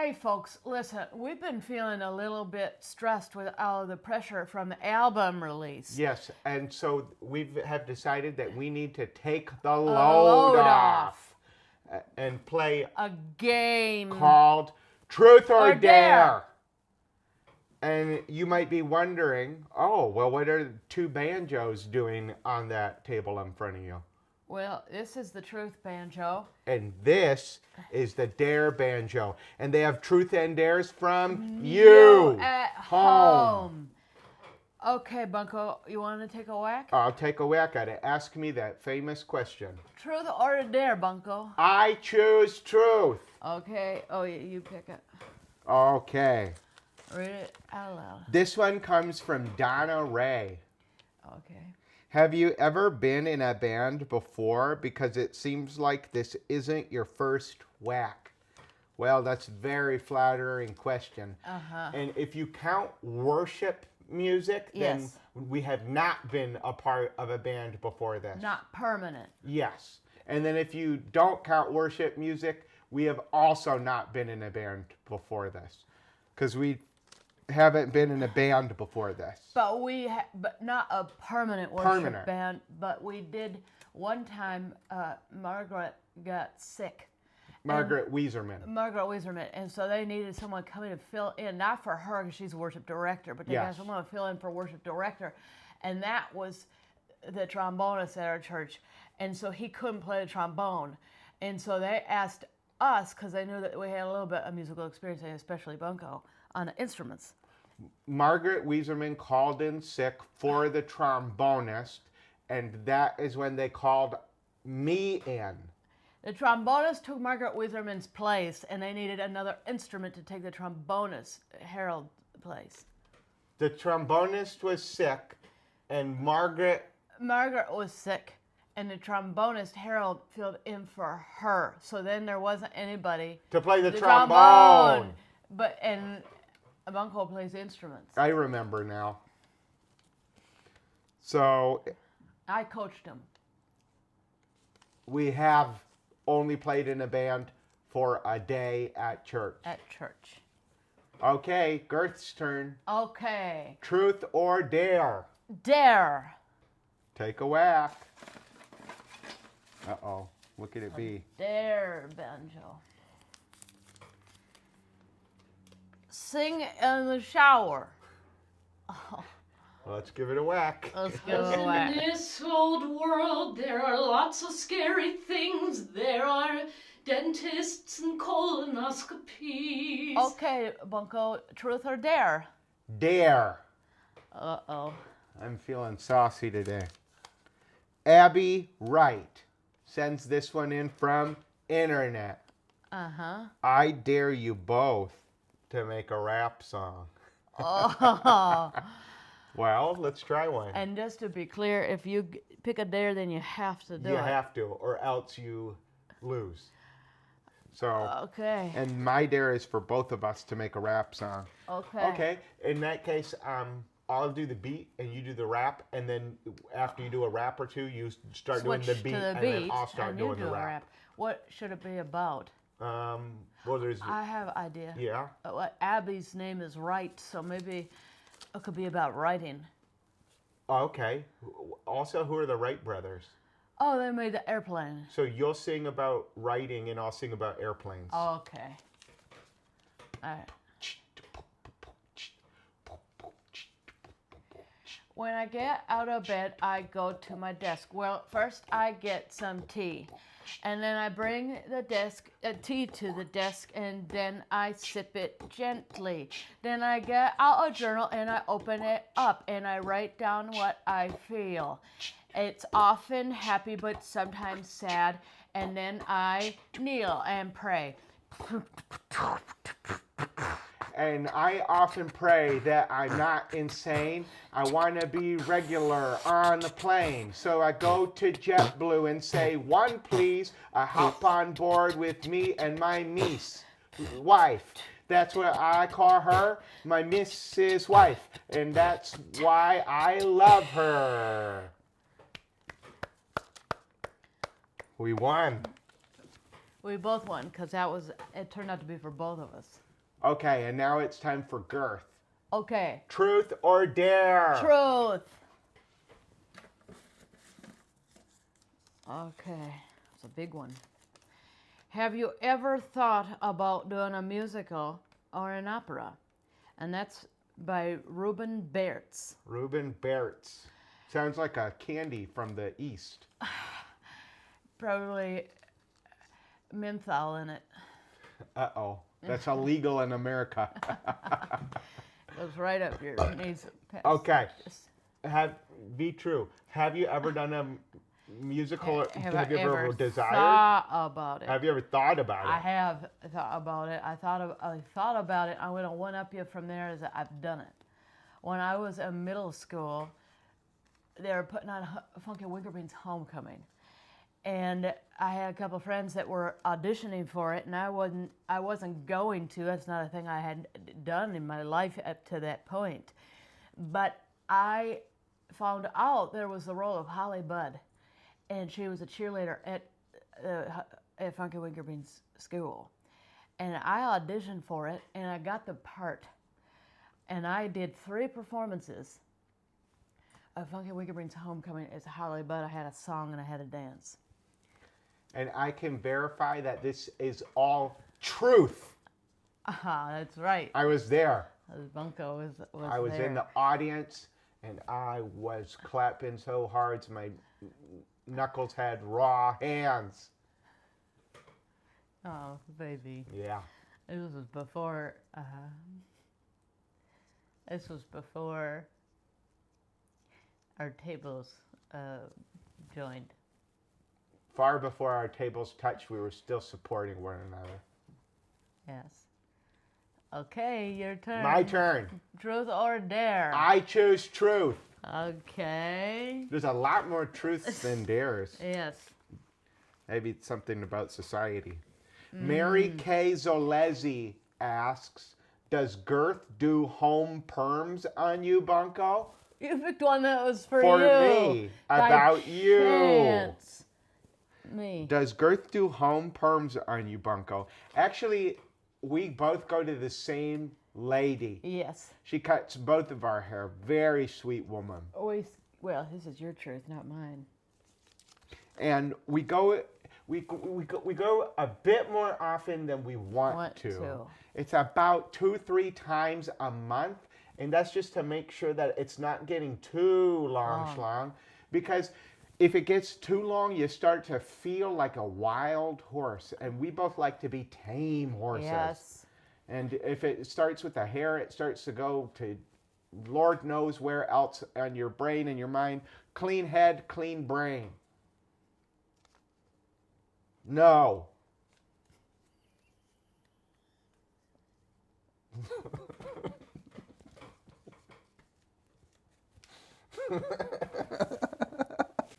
Hey folks, listen, we've been feeling a little bit stressed with all of the pressure from the album release. Yes, and so we have decided that we need to take the load load off. off and play A game called Truth or Or Dare. And you might be wondering, oh, well, what are two banjos doing on that table in front of you? Well, this is the truth banjo. And this is the dare banjo. And they have truth and dares from you At home. Okay, Bunko, you want to take a whack? I'll take a whack at it. Ask me that famous question. Truth or dare, Bunko? I choose truth. Okay. Oh, you pick it. Okay. Read it out loud. This one comes from Donna Ray. Okay. Have you ever been in a band before? Because it seems like this isn't your first whack. Well, that's a very flattering question. Uh-huh. And if you count worship music, then Yes. we have not been a part of a band before this. Not permanent. Yes. And then if you don't count worship music, we have also not been in a band before this. Because we haven't been in a band before this. But but not a permanent worship band. But we did one time. Margaret got sick. Margaret Wieserman. Margaret Wieserman, and so they needed someone coming to fill in, not for her because she's worship director, but they got someone to fill in for worship director, and that was the trombonist at our church, and so he couldn't play the trombone, and so they asked us because they knew that we had a little bit of musical experience, especially Bunko, on the instruments. Margaret Wieserman called in sick for the trombonist, and that is when they called me in. The trombonist took Margaret Wieserman's place, and they needed another instrument to take the trombonist, Harold's place. The trombonist was sick, and Margaret was sick, and the trombonist, Harold, filled in for her. So then there wasn't anybody to play the trombone. And Bunko plays instruments. I remember now. So I coached him. We have only played in a band for a day at church. At church. Okay, Gerth's turn. Okay. Truth or dare? Dare. Take a whack. Uh-oh. What could it be? Dare banjo. Sing in the shower. Oh. Let's give it a whack. Let's give it a whack. In this old world, there are lots of scary things. There are dentists and colonoscopies. Okay, Bunko, truth or dare? Dare. Uh-oh. I'm feeling saucy today. Abby Wright sends this one in from internet. Uh-huh. I dare you both to make a rap song. Oh. Well, let's try one. And just to be clear, if you pick a dare, then you have to do it. You have to, or else you lose. So, okay. And my dare is for both of us to make a rap song. Okay. Okay. In that case, I'll do the beat and you do the rap, and then after you do a rap or two, you start Switch doing the beat, to the and beat, then I'll start and you doing do the a rap. What should it be about? Well, there's I have an idea. yeah. Abby's name is Wright, so maybe it could be about writing. Okay. Also, who are the Wright brothers? Oh, they made the airplane. So you'll sing about writing, and I'll sing about airplanes. Okay. All right. When I get out of bed, I go to my desk. Well, first I get some tea. And then I bring the tea to the desk, and then I sip it gently. Then I get out a journal and I open it up and I write down what I feel. It's often happy but sometimes sad. And then I kneel and pray. And I often pray that I'm not insane. I want to be regular on the plane. So I go to JetBlue and say, one please, hop on board with me and my wife. That's what I call her, my Mrs. Wife. And that's why I love her. We won. We both won because it turned out to be for both of us. Okay, and now it's time for Girth. Okay. Truth or dare? Truth. Okay, it's a big one. Have you ever thought about doing a musical or an opera? And that's by Ruben Bertz. Ruben Bertz. Sounds like a candy from the East. Probably menthol in it. Uh-oh. That's illegal in America. Goes right up your knees. Okay. Be true. Have you ever done a musical? Have you I ever ever desired? thought about it? Have you ever thought about it? I have thought about it. I thought about it. I'm going to one-up you from there as I've done it. When I was in middle school, they were putting on Funky Winkerbean's Homecoming. And I had a couple of friends that were auditioning for it, and I wasn't going to. That's not a thing I had done in my life up to that point. But I found out there was the role of Holly Budd, and she was a cheerleader at Funky Winkerbean's school. And I auditioned for it, and I got the part. And I did 3 performances of Funky Winkerbean's Homecoming as Holly Budd. I had a song and I had a dance. And I can verify that this is all truth. That's right. I was there. Bunko was I was there. in the audience, and I was clapping so hard so my knuckles had raw hands. Oh, baby. Yeah. This was before. This was before our tables joined. Far before our tables touched, we were still supporting one another. Yes. Okay, your turn. My turn. Truth or dare? I choose truth. Okay. There's a lot more truths than dares. Yes. Maybe it's something about society. Mary Kay Zolezi asks, does Girth do home perms on you, Bunko? You picked one that was for For you. me. About you. Chance. Me. Does Girth do home perms on you, Bunko? Actually, we both go to the same lady. Yes. She cuts both of our hair. Very sweet woman. Well, this is your truth, not mine. And we go a bit more often than we want to. It's about 2-3 times a month, and that's just to make sure that it's not getting too long. Because if it gets too long, you start to feel like a wild horse, and we both like to be tame horses. Yes. And if it starts with the hair, it starts to go to Lord knows where else on your brain and your mind. Clean head, clean brain. No.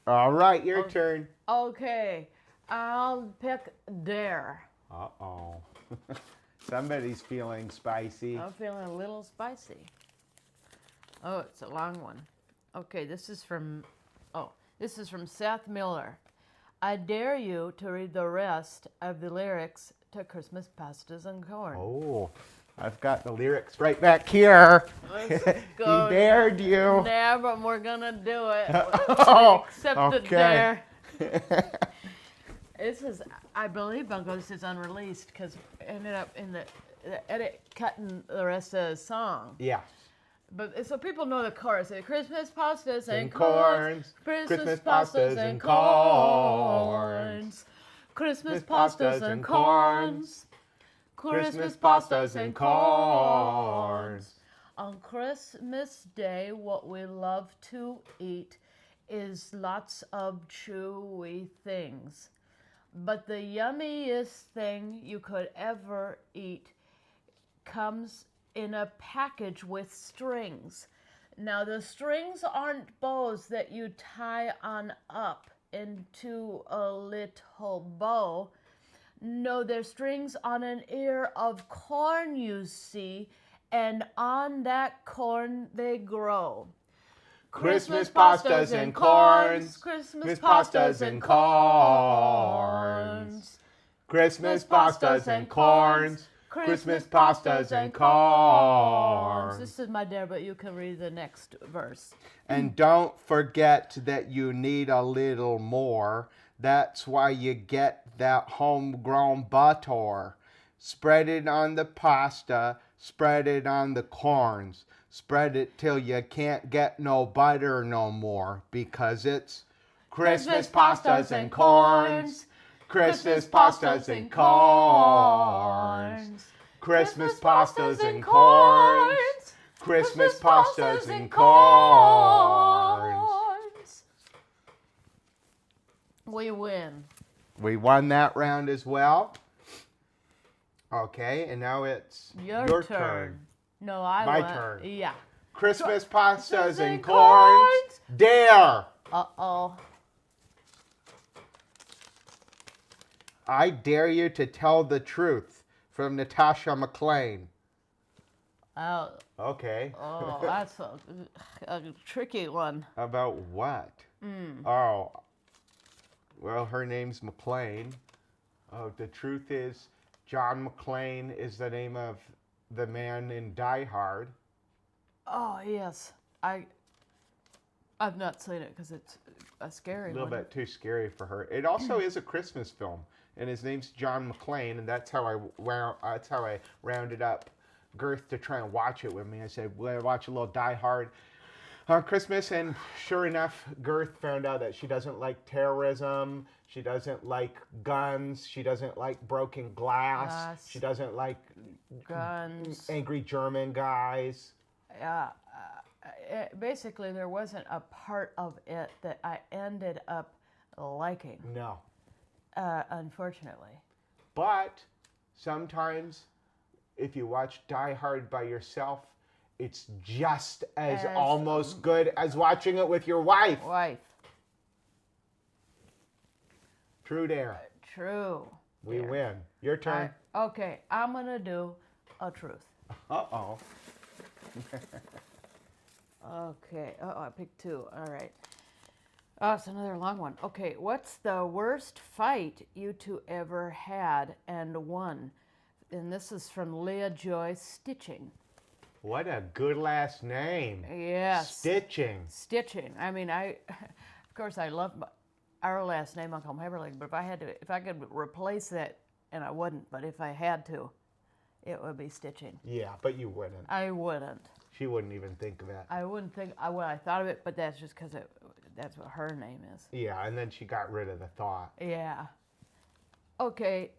All right, your turn. Okay. I'll pick dare. Uh-oh. Somebody's feeling spicy. I'm feeling a little spicy. Oh, it's a long one. Okay, this is from Seth Miller. I dare you to read the rest of the lyrics to Christmas Pastas and Corn. Oh, I've got the lyrics right back here. Let's He go. dared you. Yeah, but we're gonna do it. Oh, Accept the okay. dare. This is, I believe, Bunko, this is unreleased because it ended up in the edit cutting the rest of the song. Yeah. But so people know the chorus. Christmas pastas and And corns. corns. Christmas pastas and corns. Christmas pastas and corns. Christmas pastas and corns. On Christmas Day, what we love to eat is lots of chewy things. But the yummiest thing you could ever eat comes in a package with strings. Now, the strings aren't bows that you tie on up into a little bow. No, they're strings on an ear of corn, you see, and on that corn they grow. Christmas pastas and corns. Christmas Christmas pastas pastas and and corns. Christmas pastas and corns. Christmas pastas and corns. This is my dare, but you can read the next verse. And don't forget that you need a little more. That's why you get that homegrown butter. Spread it on the pasta, spread it on the corns. Spread it till you can't get no butter no more, because it's Christmas pastas and corns. Christmas pastas and corns. Christmas pastas and corns. Christmas pastas and corns. We win. We won that round as well. Okay, and now it's Your turn. No, I My won. turn. Yeah. Christmas pastas and corns. Dare. Uh-oh. I dare you to tell the truth, from Natasha McLean. Oh, Okay. that's a tricky one. About what? Oh, well, her name's McLean. Oh, the truth is, John McClane is the name of the man in Die Hard. Oh, yes. I've not seen it because it's a scary A little one. bit too scary for her. It also is a Christmas film, and his name's John McClane, and that's how I rounded up Gerth to try and watch it with me. I said, "We'll watch a little Die Hard on Christmas," and sure enough, Gerth found out that she doesn't like terrorism, she doesn't like guns, she doesn't like broken glass, she doesn't like Guns. angry German guys. Basically, there wasn't a part of it that I ended up liking, No. unfortunately. But sometimes, if you watch Die Hard by yourself, it's just as almost good as watching it with your wife. Wife. True dare. True. We win. Your turn. Okay, I'm going to do a truth. Uh-oh. Okay. I picked two. All right. Oh, it's another long one. Okay, what's the worst fight you two ever had and won? And this is from Leah Joy Stitching. What a good last name. Yes. Stitching. Stitching. I mean, of course, I love our last name, Uncle Heberling, but if I could replace that, and I wouldn't, but if I had to, it would be Stitching. Yeah, but you wouldn't. I wouldn't. She wouldn't even think of that. I wouldn't think, I thought of it, but that's just because that's what her name is. Yeah, and then she got rid of the thought. Yeah. Okay.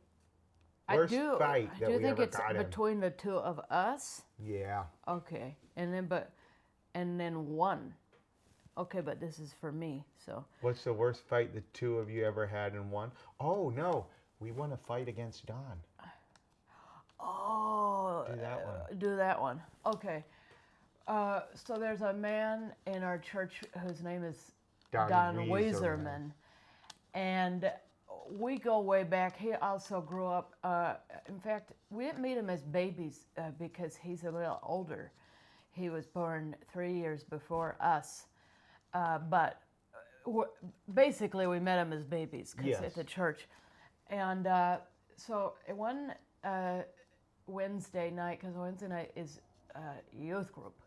Worst I do fight that we think ever it's got in. between the two of us. Yeah. Okay. And then one. Okay, but this is for me, so. What's the worst fight the two of you ever had and won? Oh, no. We won a fight against Don. Oh. Do that one. Do that one. Okay. So there's a man in our church whose name is Don Wieserman. And we go way back. He also grew up, in fact, we didn't meet him as babies because he's a little older. He was born 3 years before us. But basically we met him as babies at the church. And so one Wednesday night, because Wednesday night is youth group,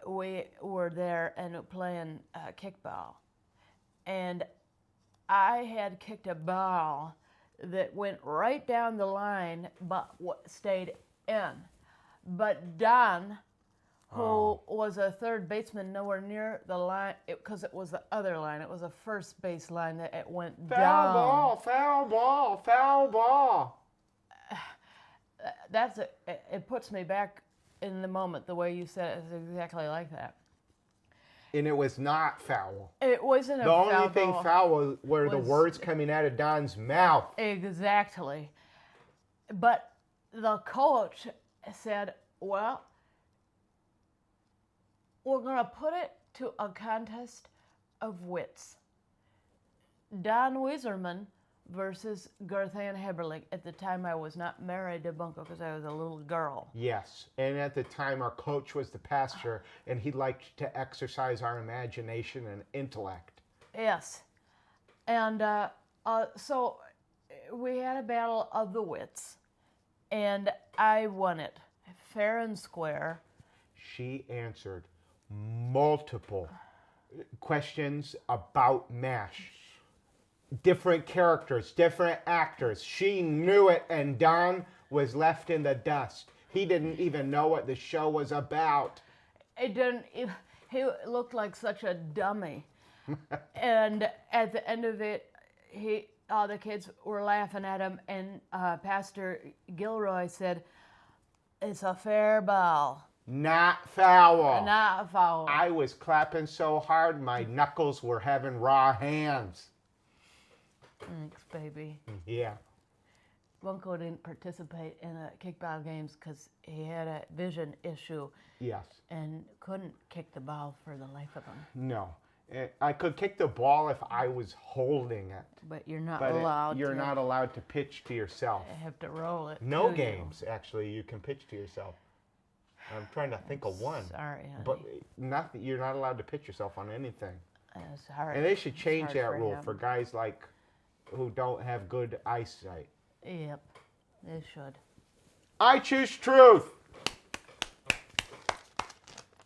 we were there and playing kickball. And I had kicked a ball that went right down the line, but stayed in. But Don, who was a third baseman, nowhere near the line, because it was the other line. It was a first base line that it went down. Foul ball, foul ball, foul ball. It puts me back in the moment. The way you said it is exactly like that. And it was not foul. It wasn't The only thing foul were the words coming out of Don's mouth. Exactly. But the coach said, well, we're going to put it to a contest of wits. Don Wieserman versus Gerthan Heberling. At the time, I was not married to Bunko because I was a little girl. Yes, and at the time our coach was the pastor, and he liked to exercise our imagination and intellect. Yes. And so we had a battle of the wits, and I won it fair and square. She answered multiple questions about MASH. Different characters, different actors. She knew it, and Don was left in the dust. He didn't even know what the show was about. It didn't. He looked like such a dummy. And at the end of it, all the kids were laughing at him, and Pastor Gilroy said, "It's a fair ball, Not foul. not foul." I was clapping so hard, my knuckles were having raw hands. Thanks, baby. Yeah. Bunko didn't participate in the kickball games because he had a vision issue Yes. and couldn't kick the ball for the life of him. No. I could kick the ball if I was holding it. But you're not But allowed. you're not allowed to pitch to yourself. You have to roll it. No to you. games, actually, you can pitch to yourself. I'm trying to think of one. Sorry, honey. But you're not allowed to pitch yourself on anything. It's hard. And they should change hard that for rule him. for guys like who don't have good eyesight. Yep, they should. I choose truth.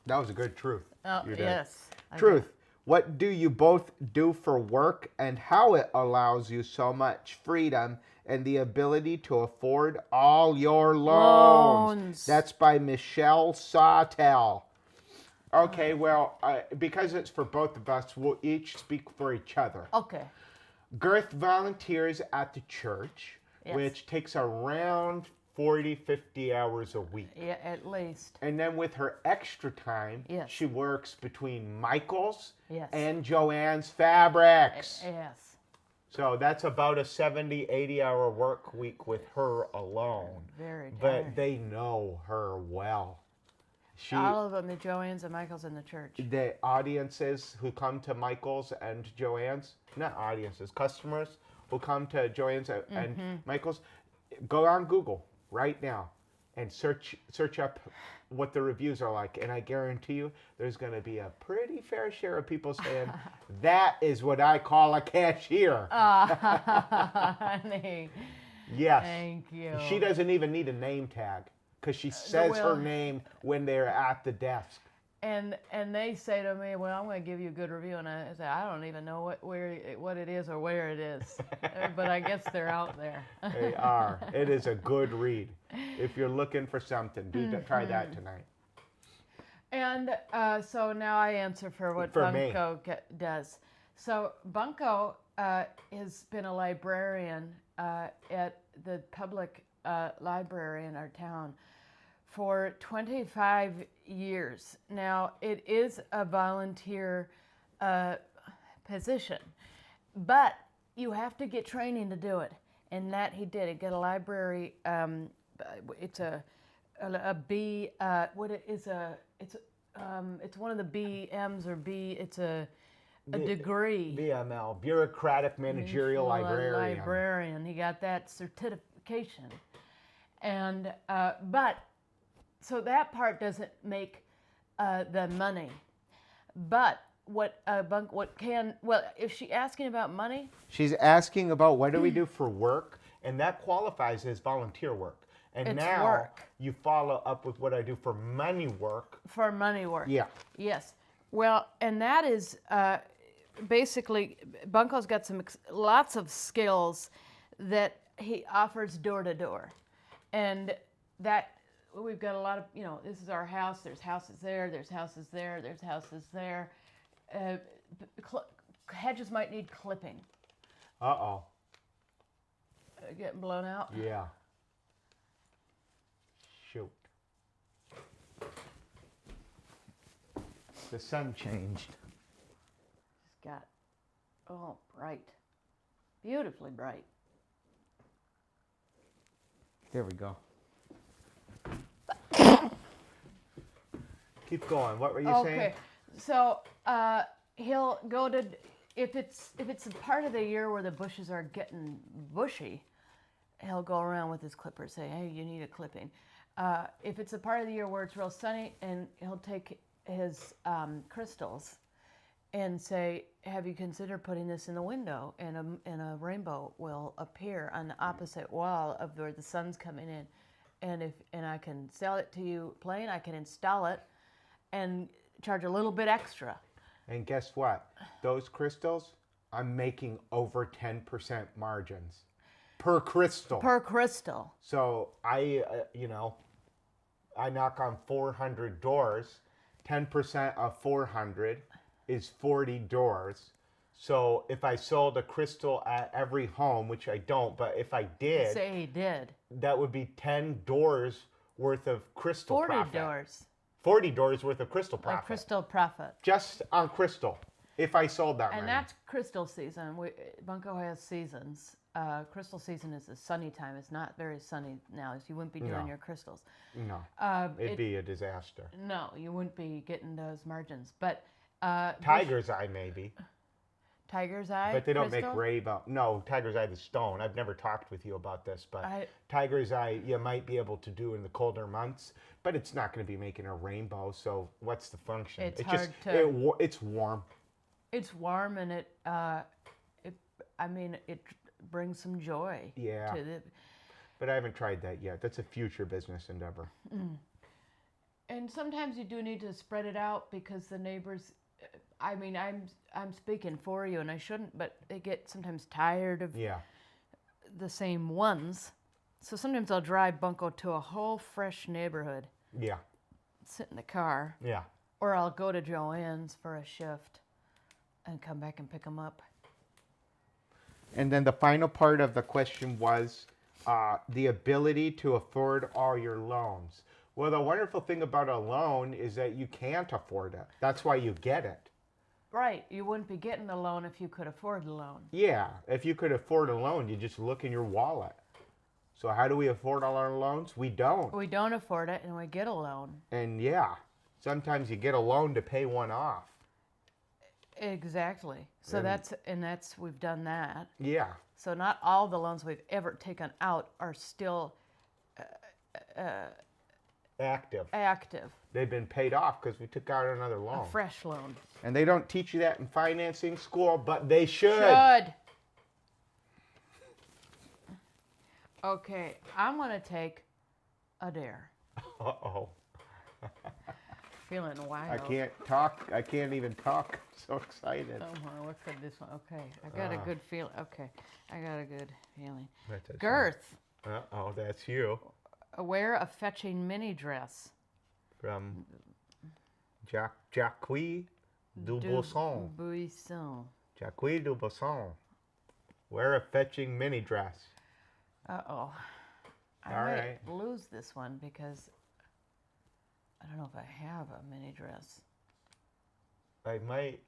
That was a good truth. Oh, You did. yes. I Truth. What do you both do for work, and how it allows you so much freedom and the ability to afford all your loans? That's by Michelle Sawtell. Okay, well, because it's for both of us, we'll each speak for each other. Okay. Gerth volunteers at the church, Yes. which takes around 40, 50 hours a week. Yeah, at least. And then with her extra time, Yes. she works between Michael's Yes. and Joanne's Fabrics. Yes. So that's about a 70, 80-hour work week with her alone. Very But tired. they know her well. All of them, the Joannes and Michaels in the church. The audiences who come to Michael's and Joanne's, not audiences, customers who come to Joanne's and Michael's, go on Google right now and search up what the reviews are like, and I guarantee you there's going to be a pretty fair share of people saying, that is what I call a cashier. Honey. Yes. Thank you. She doesn't even need a name tag because she says her name when they're at the desk. And they say to me, well, I'm going to give you a good review. And I say, I don't even know what it is or where it is. But I guess they're out there. They are. It is a good read. If you're looking for something, try that tonight. And so now I answer for what For me. Bunko does. So Bunko has been a librarian at the public library in our town for 25 years. Now, it is a volunteer position, but you have to get training to do it. And that he did. He got a library, it's a B, it's one of the BMs or B, it's a degree. BML, Bureaucratic Managerial Librarian. He got that certification. And, but, so that part doesn't make the money. But is she asking about money? She's asking about what do we do for work, and that qualifies as volunteer work. And It's now work. you follow up with what I do for money work. For money work. Yeah. Yes. Well, and that is basically, Bunko's got lots of skills that he offers door to door. And that, we've got a lot of, this is our house, there's houses there, there's houses there, there's houses there. Hedges might need clipping. Uh-oh. Getting blown out? Yeah. Shoot. The sun changed. It's got, bright. Beautifully bright. There we go. Keep going. What were you saying? Okay, so he'll go to if it's a part of the year where the bushes are getting bushy, he'll go around with his clipper and say, "Hey, you need a clipping." If it's a part of the year where it's real sunny, and he'll take his crystals and say, have you considered putting this in the window, and a rainbow will appear on the opposite wall of where the sun's coming in, and I can sell it to you plain. I can install it and charge a little bit extra. And guess what? Those crystals, I'm making over 10% margins per crystal. Per crystal. So I knock on 400 doors. 10% of 400 is 40 doors. So if I sold a crystal at every home, which I don't, but if I did, Say he did. that would be 10 doors worth of crystal 40 profit. doors. 40 doors worth of crystal A profit. crystal profit. Just on crystal, if I sold that And many. that's crystal season. Bunko has seasons. Crystal season is the sunny time. It's not very sunny now, so you wouldn't be doing No. your crystals. No, it'd be a disaster. No, you wouldn't be getting those margins. But Tiger's Eye, maybe. Tiger's Eye. But they don't crystal? make rainbow. No, Tiger's Eye, the stone. I've never talked with you about this, but I- Tiger's Eye, you might be able to do in the colder months, but it's not going to be making a rainbow. So what's the function? It's just hard to- it's warm. It's warm and it brings some joy. Yeah. To the, But I haven't tried that yet. That's a future business endeavor. and sometimes you do need to spread it out because the neighbors. I'm speaking for you, and I shouldn't, but they get sometimes tired of Yeah. the same ones. So sometimes I'll drive Bunko to a whole fresh neighborhood, Yeah. sit in the car, Yeah. or I'll go to Joanne's for a shift and come back and pick them up. And then the final part of the question was the ability to afford all your loans. Well, the wonderful thing about a loan is that you can't afford it. That's why you get it. Right, you wouldn't be getting the loan if you could afford the loan. Yeah, if you could afford a loan, you just look in your wallet. So how do we afford all our loans? We don't. We don't afford it, and we get a loan. And yeah, sometimes you get a loan to pay one off. Exactly. So And- we've done that. Yeah. So not all the loans we've ever taken out are still Active. active. They've been paid off because we took out another A loan. fresh loan. And they don't teach you that in financing school, but they should. Should. Okay, I'm going to take a dare. Uh-oh. Feeling wild. I can't talk. I can't even talk. I'm so excited. Oh, my, what could this one? Okay, I got a good feeling. Okay, I got a good feeling. That's Girth, Uh-oh, that's you. wear a fetching mini dress. From Jacques Dubuisson. Buisson. Jacques Dubuisson. Wear a fetching mini dress. Uh-oh. I All might right. lose this one because I don't know if I have a mini dress.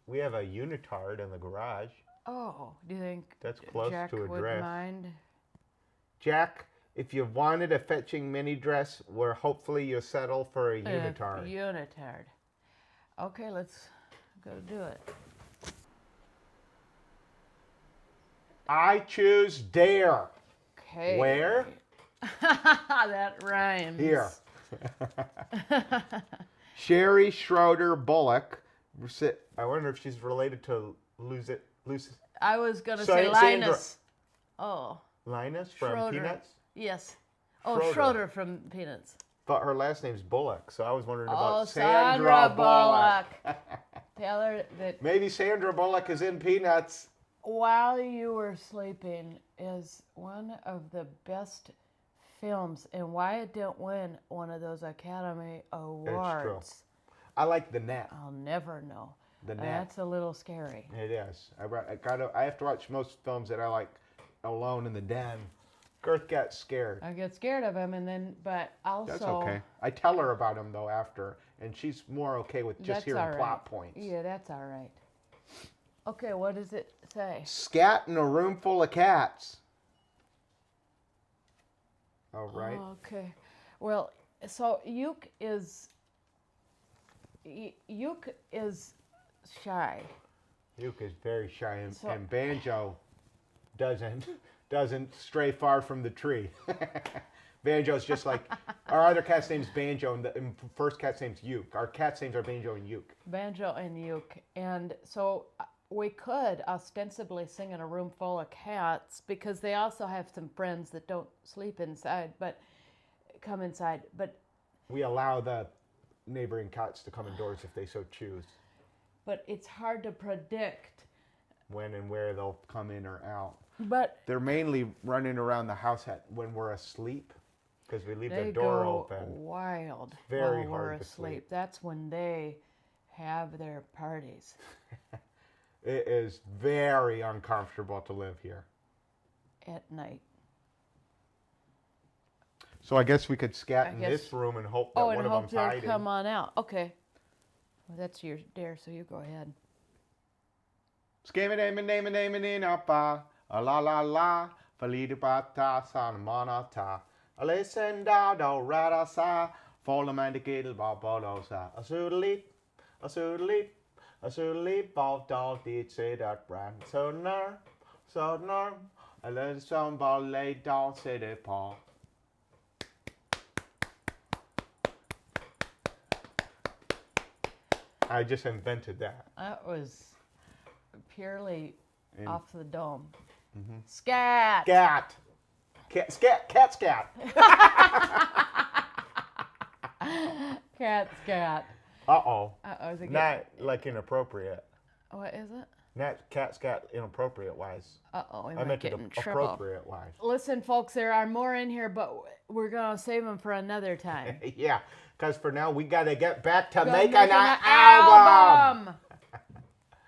We have a unitard in the garage. Oh, do you think That's close Jack to a would dress. mind? Jack, if you wanted a fetching mini dress, where hopefully you'll settle for a unitard. Unitard. Okay, let's go do it. I choose dare. Okay. Where? That rhymes. Here. Sherry Schroeder Bullock. I wonder if she's related to Lucy I was gonna Sa- say Sandra. Linus. Oh, Linus from Schroeder. Peanuts. yes. Oh, Schroeder. Schroeder from Peanuts. But her last name's Bullock, so I was wondering Oh, about Sandra Bullock. Tell her that Maybe Sandra Bullock is in Peanuts. While You Were Sleeping is one of the best films, and why it didn't win one of those Academy Awards, I like the net. I'll never know. The net. That's a little scary. It is. I have to watch most films that I like alone in the den. Girth got scared. I get scared of him, but also That's okay. I tell her about him though after, and she's more okay with just that's hearing all right. plot points. Yeah, that's all right. Okay, what does it say? Scat in a room full of cats. All right. Okay. Well, so Uke is shy. Uke is very shy, and, So- and Banjo doesn't stray far from the tree. Banjo's just like our other cat's name's Banjo, and the first cat's name's Uke. Our cat's names are Banjo and Uke. Banjo and uke. And so we could ostensibly sing in a room full of cats because they also have some friends that don't sleep inside, but come inside. But We allow the neighboring cats to come indoors if they so choose. But it's hard to predict. When and where they'll come in or out. But They're mainly running around the house when we're asleep because we leave they the door go open. wild Very while we're hard to asleep. sleep. That's when they have their parties It is very uncomfortable to live here. at night. So I guess we could scat I in guess- this room and hope that Oh, one and of hope them's they'll hiding. come on out. Okay. Well, that's your dare, so you go ahead. Skimmy-dammy-dammy-dammy-napa, a la la la, falidibata sanamanata, a listen da do rada sa, follow-man-de-giddle bobolosa, a soodle-leap, a soodle-leap, a soodle-leap, ball dog did say that brand, so ner, a little some ball lay down, said it paw. I just invented that. That was purely And- off the dome. Scat. Cat. Cat scat. Cat scat. Uh-oh. Uh-oh, is it Not like inappropriate. what is it? Not cat scat inappropriate wise. Uh-oh, we I might meant get it in trouble. appropriate wise. Listen, folks, there are more in here, but we're going to save them for another time. Yeah, because for now we got to get back to Go making making an an album. album.